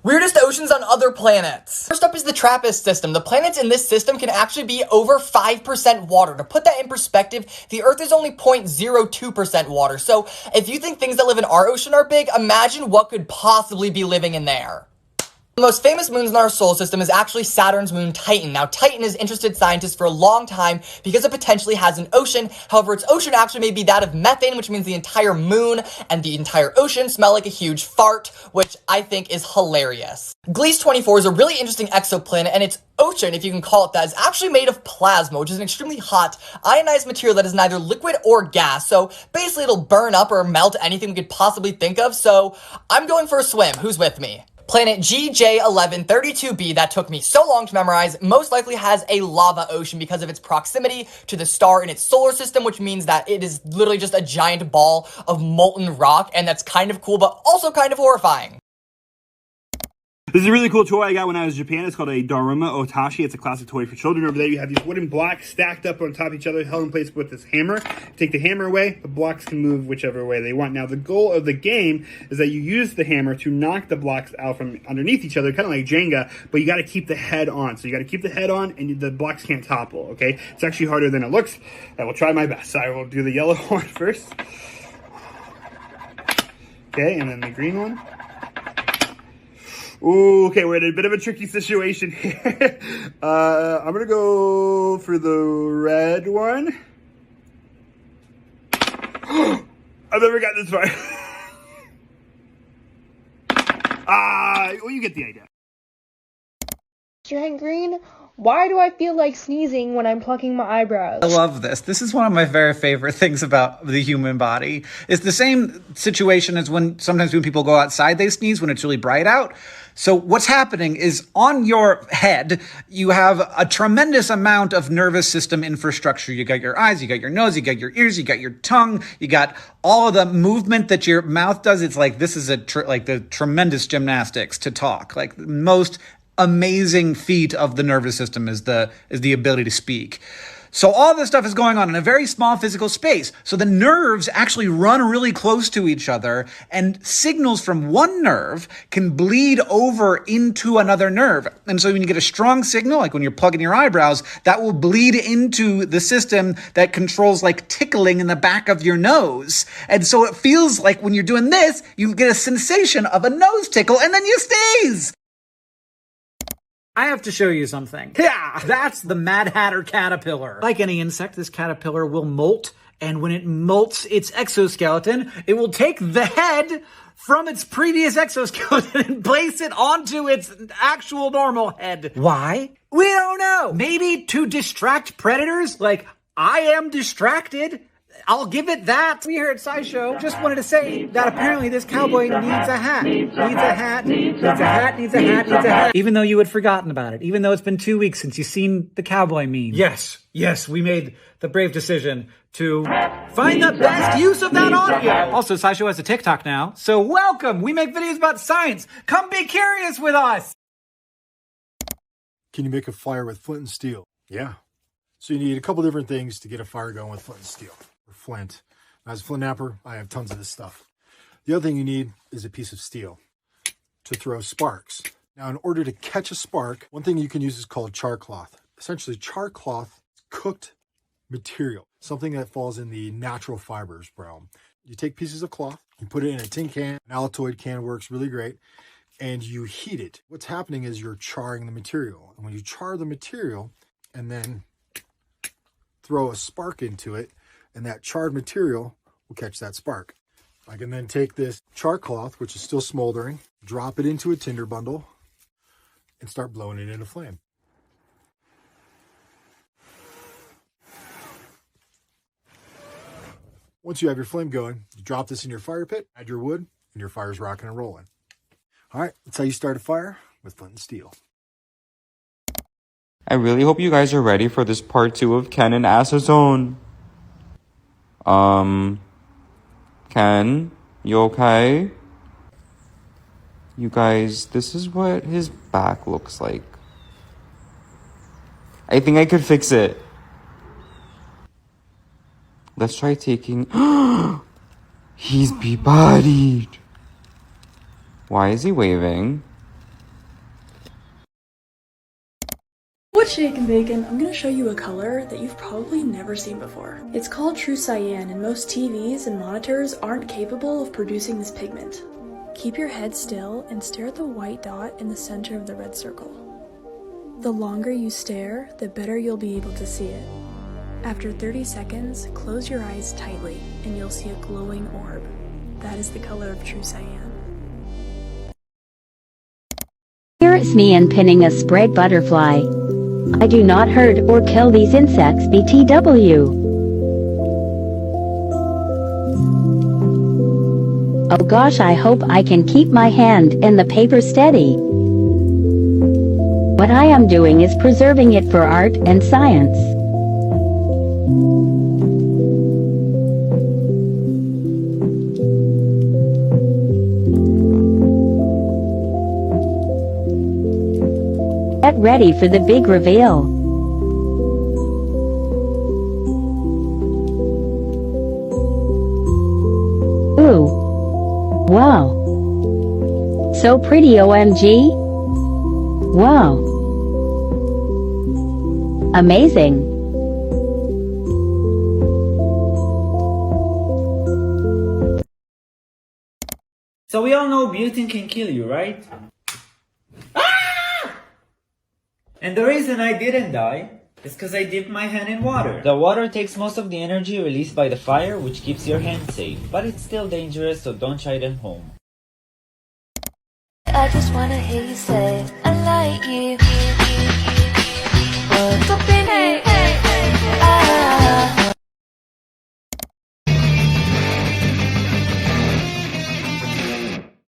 Weirdest oceans on other planets. First up is the TRAPPIST system. The planets in this system can actually be over 5% water. To put that in perspective, the Earth is only 0.02% water. So if you think things that live in our ocean are big, imagine what could possibly be living in there. The most famous moons in our solar system is actually Saturn's moon Titan. Now, Titan has interested scientists for a long time because it potentially has an ocean. However, its ocean actually may be that of methane, which means the entire moon and the entire ocean smell like a huge fart, which I think is hilarious. Gliese 24 is a really interesting exoplanet, and its ocean, if you can call it that, is actually made of plasma, which is an extremely hot, ionized material that is neither liquid or gas. So basically, it'll burn up or melt anything we could possibly think of. So I'm going for a swim. Who's with me? Planet GJ1132b, that took me so long to memorize, most likely has a lava ocean because of its proximity to the star in its solar system, which means that it is literally just a giant ball of molten rock, and that's kind of cool, but also kind of horrifying. This is a really cool toy I got when I was in Japan. It's called a Daruma Otashi. It's a classic toy for children. Over there you have these wooden blocks stacked up on top of each other, held in place with this hammer. Take the hammer away, the blocks can move whichever way they want. Now the goal of the game is that you use the hammer to knock the blocks out from underneath each other, kind of like Jenga, but you got to keep the head on. So you got to keep the head on and the blocks can't topple, okay? It's actually harder than it looks. I will try my best. I will do the yellow one first. Okay, and then the green one. Ooh, okay, we're in a bit of a tricky situation here. I'm gonna go for the red one. I've never gotten this far. Well, you get the idea. Giant green, why do I feel like sneezing when I'm plucking my eyebrows? I love this. This is one of my very favorite things about the human body. It's the same situation as sometimes when people go outside, they sneeze when it's really bright out. So what's happening is on your head, you have a tremendous amount of nervous system infrastructure. You got your eyes, you got your nose, you got your ears, you got your tongue, you got all of the movement that your mouth does. It's like, this is like the tremendous gymnastics to talk. Like the most amazing feat of the nervous system is the ability to speak. So all this stuff is going on in a very small physical space. So the nerves actually run really close to each other, and signals from one nerve can bleed over into another nerve. And so when you get a strong signal, like when you're plugging your eyebrows, that will bleed into the system that controls like tickling in the back of your nose. And so it feels like when you're doing this, you get a sensation of a nose tickle and then you sneeze. I have to show you something. Yeah, that's the Mad Hatter caterpillar. Like any insect, this caterpillar will molt, and when it molts its exoskeleton, it will take the head from its previous exoskeleton and place it onto its actual normal head. Why? We don't know. Maybe to distract predators, like I am distracted. I'll give it that. We here at SciShow just wanted to say that apparently this cowboy needs a hat. Needs a hat, needs a hat, needs a hat, needs a hat. Even though you had forgotten about it. Even though it's been 2 weeks since you've seen the cowboy meme. Yes, we made the brave decision to find the best use of that audio. Also, SciShow has a TikTok now, so welcome. We make videos about science. Come be curious with us. Can you make a fire with flint and steel? Yeah. So you need a couple different things to get a fire going with flint and steel. Flint. As a flint knapper, I have tons of this stuff. The other thing you need is a piece of steel to throw sparks. Now, in order to catch a spark, one thing you can use is called char cloth. Essentially, char cloth is cooked material, something that falls in the natural fibers realm. You take pieces of cloth, you put it in a tin can, an Altoid can works really great, and you heat it. What's happening is you're charring the material. And when you char the material and then throw a spark into it, and that charred material will catch that spark. I can then take this char cloth, which is still smoldering, drop it into a tinder bundle, and start blowing it into flame. Once you have your flame going, you drop this in your fire pit, add your wood, and your fire's rocking and rolling. All right, that's how you start a fire with flint and steel. I really hope you guys are ready for this part 2 of Ken and Assazone. Ken, you okay? You guys, this is what his back looks like. I think I could fix it. Let's try taking... He's be-bodied. Why is he waving? What's shaking, bacon? I'm gonna show you a color that you've probably never seen before. It's called true cyan, and most TVs and monitors aren't capable of producing this pigment. Keep your head still and stare at the white dot in the center of the red circle. The longer you stare, the better you'll be able to see it. After 30 seconds, close your eyes tightly and you'll see a glowing orb. That is the color of true cyan. Here it's me unpinning a spread butterfly. I do not hurt or kill these insects, BTW. Oh gosh, I hope I can keep my hand and the paper steady. What I am doing is preserving it for art and science. Get ready for the big reveal. Ooh. Wow. So pretty, OMG. Wow. Amazing. So we all know butane can kill you, right? Ah! And the reason I didn't die is because I dipped my hand in water. The water takes most of the energy released by the fire, which keeps your hand safe. But it's still dangerous, so don't try it at home. I just wanna hear you say I like you. What's up in here?